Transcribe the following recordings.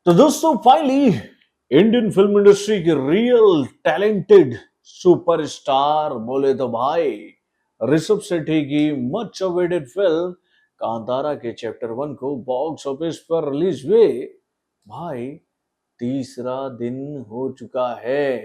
तो दोस्तों finally Indian film industry के रियल टैलेंटेड सुपरस्टार बोले तो भाई ऋषभ शेट्टी की मच अवेटेड फिल्म कांतारा के चैप्टर 1 को बॉक्स ऑफिस पर रिलीज हुए भाई तीसरा दिन हो चुका है।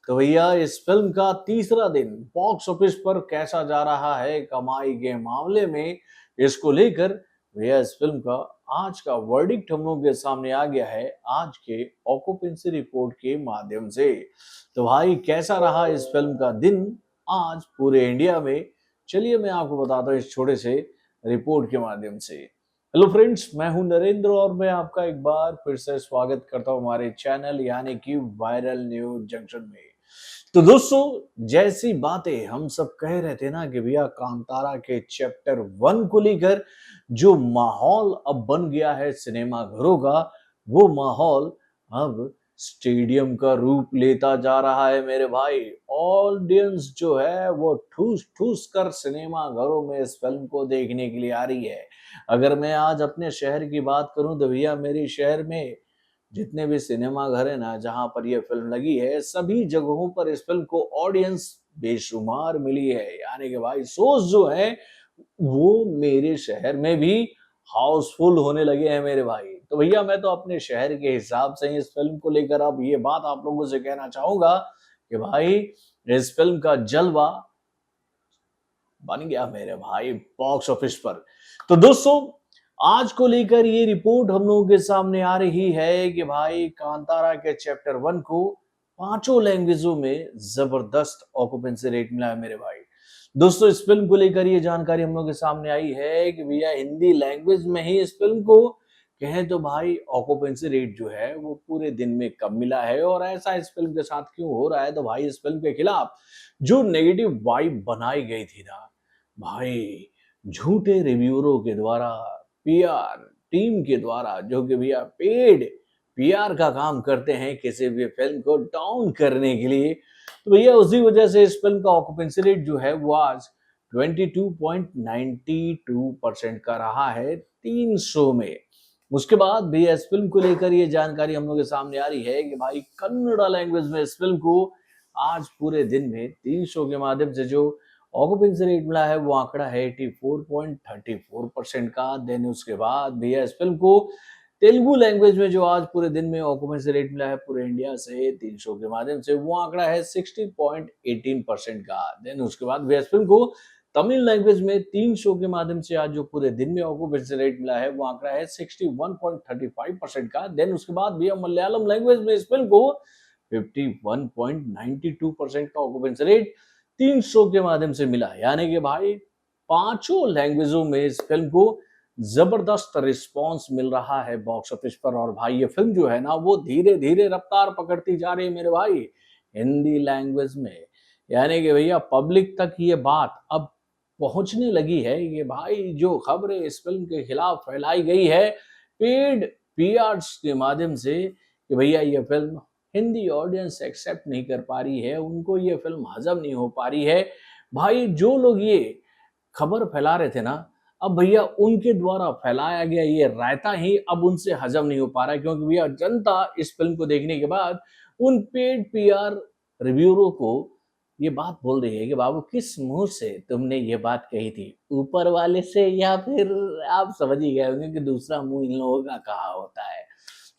तो भैया इस फिल्म का तीसरा दिन बॉक्स ऑफिस पर कैसा जा रहा है कमाई के मामले में, इसको लेकर भैया इस फिल्म का आज का वर्डिक्ट हम लोगों के सामने आ गया है आज के ऑक्यूपेंसी रिपोर्ट के माध्यम से। तो भाई कैसा रहा इस फिल्म का दिन आज पूरे इंडिया में, चलिए मैं आपको बताता हूँ इस छोटे से रिपोर्ट के माध्यम से। हेलो फ्रेंड्स, मैं हूं नरेंद्र और मैं आपका एक बार फिर से स्वागत करता हूं हमारे चैनल यानी कि वायरल न्यूज जंक्शन में। तो दोस्तों जैसी बातें हम सब कह रहे थे ना कि भैया कांतारा के चैप्टर 1 को लेकर जो माहौल अब बन गया है सिनेमा घरों का, वो माहौल अब स्टेडियम का रूप लेता जा रहा है मेरे भाई। ऑडियंस जो है वो ठूस ठूस कर सिनेमा घरों में इस फिल्म को देखने के लिए आ रही है। अगर मैं आज अपने शहर की बात करूं तो भैया मेरे शहर में जितने भी सिनेमा घर है ना जहां पर यह फिल्म लगी है, सभी जगहों पर इस फिल्म को ऑडियंस बेशुमार मिली है। यानी कि भाई शोज जो है वो मेरे शहर में भी हाउसफुल होने लगे हैं मेरे भाई। तो भैया मैं तो अपने शहर के हिसाब से इस फिल्म को लेकर अब ये बात आप लोगों से कहना चाहूंगा कि भाई इस फिल्म का जलवा बन गया मेरे भाई बॉक्स ऑफिस पर। तो दोस्तों आज को लेकर ये रिपोर्ट हम लोगों के सामने आ रही है कि भाई कांतारा के चैप्टर 1 को पांचों लैंग्वेजों में जबरदस्त ऑक्यूपेंसी रेट मिला है मेरे भाई। दोस्तों इस फिल्म को लेकर ये जानकारी हम लोग के सामने आई है कि भैया हिंदी लैंग्वेज में ही इस फिल्म को कहें तो भाई ऑक्यूपेंसी रेट जो है वो पूरे दिन में कम मिला है। और ऐसा इस फिल्म के साथ क्यों हो रहा है, तो भाई इस फिल्म के खिलाफ जो नेगेटिव वाइब बनाई गई थी ना भाई, झूठे रिव्यूअरों के द्वारा, पीआर टीम के द्वारा, जो कि भैया पेड पीआर का काम करते हैं किसी भी फिल्म को डाउन करने के लिए, तो भैया उसी वजह से इस फिल्म का ऑक्यूपेंसी रेट जो है वो आज 22.92% का रहा है 300 में। उसके बाद भी इस फिल्म को लेकर ये जानकारी हम लोग के सामने आ रही है कि भाई कन्नड़ा लैंग्वेज में इस फिल्म को आज पूरे दिन में 300 के माध्यम से जो ऑक्यूपेंसी रेट मिला है वो आंकड़ा है 84.34% का। देन उसके बाद भैया इस फिल्म को तेलुगु लैंग्वेज में जो आज पूरे दिन में ऑक्यूपेंसी रेट मिला है पूरे इंडिया से 300 के माध्यम से, वो आंकड़ा है 60.18% का। देन उसके बाद भैया इस फिल्म को तमिल लैंग्वेज में 300 के माध्यम से आज जो पूरे दिन में ऑक्यूपेंसी रेट मिला है वो आंकड़ा है 61.35% का। देन उसके बाद भैया मलयालम लैंग्वेज में इस फिल्म को 51.92% का ऑक्यूपेंसी रेट 300 के माध्यम से मिला। यानी कि भाई पांचों लैंग्वेजों में इस फिल्म को जबरदस्त रिस्पांस मिल रहा है बॉक्स ऑफिस पर। और भाई ये फिल्म जो है ना वो धीरे धीरे रफ्तार पकड़ती जा रही है मेरे भाई हिंदी लैंग्वेज में। यानी कि भैया पब्लिक तक ये बात अब पहुंचने लगी है कि भाई जो खबरें इस फिल्म के खिलाफ फैलाई गई है पेड पीआर्स के माध्यम से कि भैया ये फिल्म हिंदी ऑडियंस एक्सेप्ट नहीं कर पा रही है, उनको ये फिल्म हजम नहीं हो पा रही है। भाई जो लोग ये खबर फैला रहे थे ना, अब भैया उनके द्वारा फैलाया गया ये रायता ही अब उनसे हजम नहीं हो पा रहा है, क्योंकि भैया जनता इस फिल्म को देखने के बाद उन पेड पीआर रिव्यूअरों को ये बात बोल रही है कि बाबू किस मुंह से तुमने ये बात कही थी, ऊपर वाले से या फिर आप समझ ही गए होंगे कि दूसरा मुंह इन लोगों का कहाँ होता है।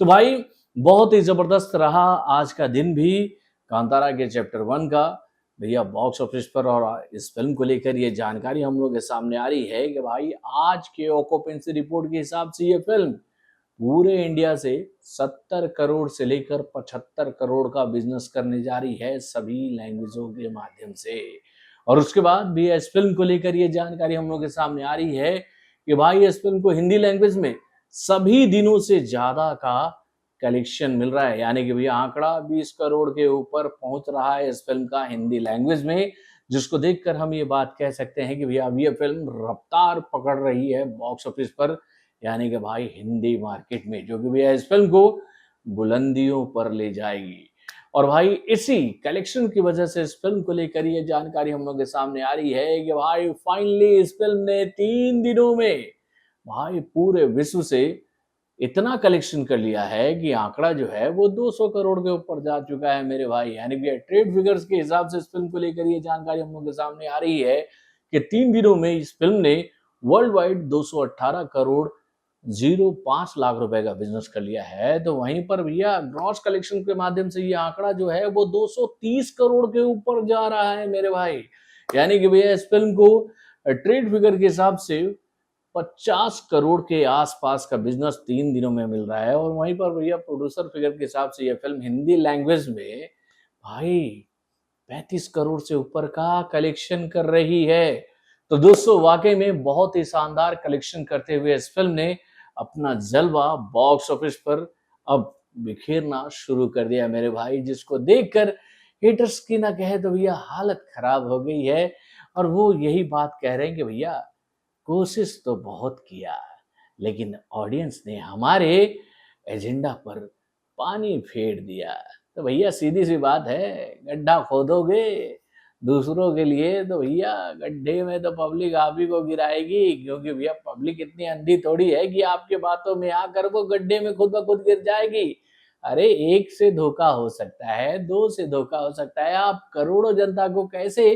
तो भाई बहुत ही जबरदस्त रहा आज का दिन भी कांतारा के चैप्टर 1 का भैया बॉक्स ऑफिस पर। और इस फिल्म को लेकर ये जानकारी हम लोग के सामने आ रही है कि भाई आज के ऑक्यूपेंसी रिपोर्ट के हिसाब से ये फिल्म पूरे इंडिया से 70 करोड़ से लेकर 75 करोड़ का बिजनेस करने जा रही है सभी लैंग्वेजों के माध्यम से। और उसके बाद भी इस फिल्म को लेकर ये जानकारी हम लोग के सामने आ रही है कि भाई इस फिल्म को हिंदी लैंग्वेज में सभी दिनों से ज्यादा का कलेक्शन मिल रहा है। यानी कि भैया आंकड़ा 20 करोड़ के ऊपर पहुंच रहा है इस फिल्म का हिंदी लैंग्वेज में, जिसको देखकर हम ये बात कह सकते हैं कि भैया अब ये फिल्म रफ्तार पकड़ रही है बॉक्स ऑफिस पर, यानी कि भाई हिंदी मार्केट में, जो कि भैया इस फिल्म को बुलंदियों पर ले जाएगी। और भाई इसी कलेक्शन की वजह से इस फिल्म को लेकर ये जानकारी हम लोग के सामने आ रही है कि भाई फाइनली इस फिल्म ने 3 दिनों में भाई पूरे विश्व से इतना कलेक्शन कर लिया है कि आंकड़ा जो है वो 200 करोड़ के ऊपर जा चुका है मेरे भाई। यानी कि ट्रेड फिगर्स के हिसाब से इस फिल्म को लेकर ये जानकारी हम लोग के सामने आ रही है कि 3 दिनों में इस फिल्म ने वर्ल्ड वाइड 218 करोड़ 05 लाख रुपए का बिजनेस कर लिया है। तो वहीं पर भैया ग्रॉस कलेक्शन के माध्यम से ये आंकड़ा जो है वो 230 करोड़ के ऊपर जा रहा है मेरे भाई। यानी कि भैया इस फिल्म को ट्रेड फिगर के हिसाब से 50 करोड़ के आसपास का बिजनेस 3 दिनों में मिल रहा है। और वहीं पर भैया प्रोड्यूसर फिगर के हिसाब से यह फिल्म हिंदी लैंग्वेज में भाई 35 करोड़ से ऊपर का कलेक्शन कर रही है। तो दोस्तों वाकई में बहुत ही शानदार कलेक्शन करते हुए इस फिल्म ने अपना जलवा बॉक्स ऑफिस पर अब बिखेरना शुरू कर दिया मेरे भाई, जिसको देखकर हेटर्स की ना कहे तो भैया हालत खराब हो गई है। और वो यही बात कह रहे हैं कि भैया कोशिश तो बहुत किया, लेकिन ऑडियंस ने हमारे एजेंडा पर पानी फेर दिया। तो भैया सीधी सी बात है, गड्ढा खोदोगे दूसरों के लिए तो भैया गड्ढे में तो पब्लिक आप ही को गिराएगी, क्योंकि भैया पब्लिक इतनी अंधी थोड़ी है कि आपके बातों में आकर वो गड्ढे में खुद ब खुद गिर जाएगी। अरे एक से धोखा हो सकता है, दो से धोखा हो सकता है, आप करोड़ों जनता को कैसे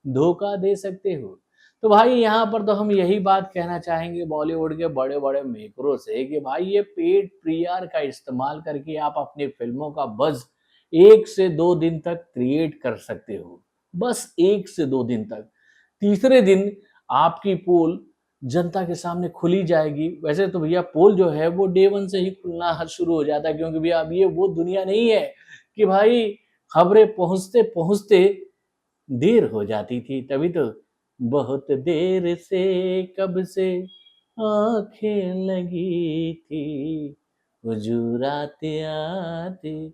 धोखा दे सकते हो। तो भाई यहाँ पर तो हम यही बात कहना चाहेंगे बॉलीवुड के बड़े बड़े मेकरों से कि भाई ये पेड पीआर का इस्तेमाल करके आप अपनी फिल्मों का बज़ 1 से 2 दिन तक क्रिएट कर सकते हो, बस 1 से 2 दिन तक। तीसरे दिन आपकी पोल जनता के सामने खुली जाएगी। वैसे तो भैया पोल जो है वो डे वन से ही खुलना शुरू हो जाता है, क्योंकि भैया अब ये वो दुनिया नहीं है कि भाई खबरें पहुंचते पहुंचते देर हो जाती थी। तभी तो बहुत देर से कब से आंखें लगी थी, हुजूर आते आते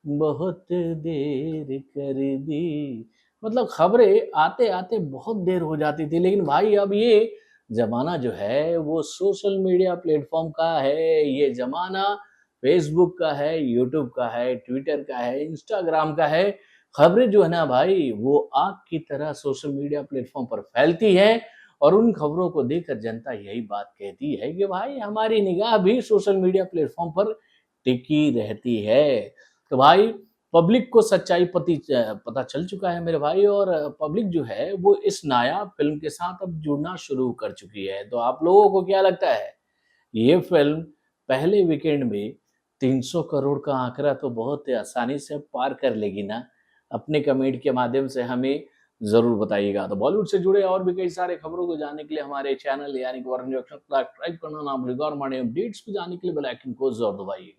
बहुत देर कर दी। मतलब खबरें आते आते बहुत देर हो जाती थी। लेकिन भाई अब ये जमाना जो है वो सोशल मीडिया प्लेटफॉर्म का है, ये जमाना फेसबुक का है, यूट्यूब का है, ट्विटर का है, इंस्टाग्राम का है। खबरें जो है ना भाई वो आग की तरह सोशल मीडिया प्लेटफॉर्म पर फैलती है। और उन खबरों को देखकर जनता यही बात कहती है कि भाई हमारी निगाह भी सोशल मीडिया प्लेटफॉर्म पर टिकी रहती है। तो भाई पब्लिक को सच्चाई पता चल चुका है मेरे भाई, और पब्लिक जो है वो इस नायाब फिल्म के साथ अब जुड़ना शुरू कर चुकी है। तो आप लोगों को क्या लगता है, ये फिल्म पहले वीकेंड में 300 करोड़ का आंकड़ा तो बहुत आसानी से पार कर लेगी ना? अपने कमेंट के माध्यम से हमें ज़रूर बताइएगा। तो बॉलीवुड से जुड़े और भी कई सारे खबरों को जानने के लिए हमारे चैनल यानी कि वारन जंक्शन सब्सक्राइब करना ना भूलिएगा, और हमारे अपडेट्स को जानने के लिए बेल आइकन को ज़रूर दबाइए।